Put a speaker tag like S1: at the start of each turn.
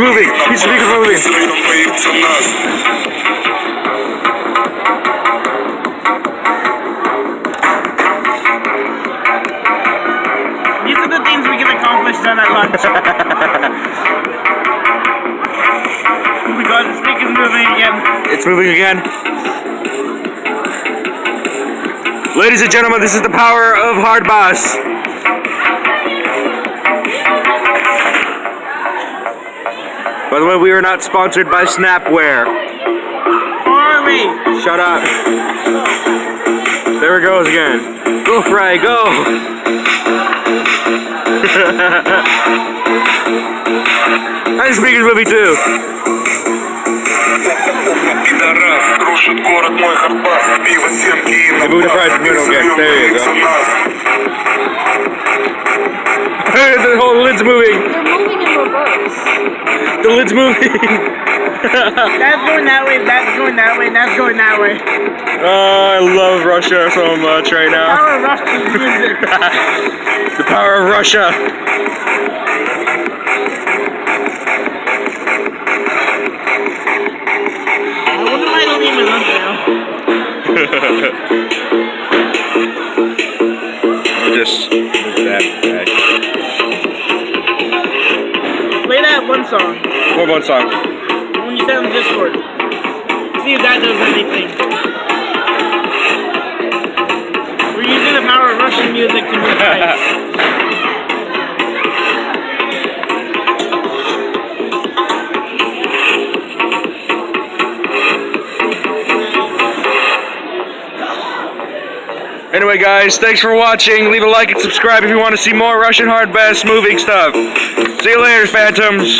S1: moving. He's moving.
S2: These are the things we can accomplish done at lunch. Oh my god, the speaker's moving again.
S1: It's moving again. Ladies and gentlemen, this is the power of Hard Bass. By the way, we are not sponsored by Snapware.
S2: Are we?
S1: Shut up. There it goes again. Go, Fry, go! And the speaker's moving too. They moved the fries from middle again. There you go. The whole lid's moving.
S3: They're moving in reverse.
S1: The lid's moving.
S2: That's going that way, that's going that way, that's going that way.
S1: Oh, I love Russia so much right now.
S2: Power Russian music.
S1: The power of Russia.
S2: I wonder why I don't eat my lunch now.
S1: Just that guy.
S2: Play that one song.
S1: What one song?
S2: When you said on Discord. See if that does anything. We're using the power of Russian music to move fights.
S1: Anyway, guys, thanks for watching. Leave a like and subscribe if you want to see more Russian Hard Bass moving stuff. See you later, Phantoms.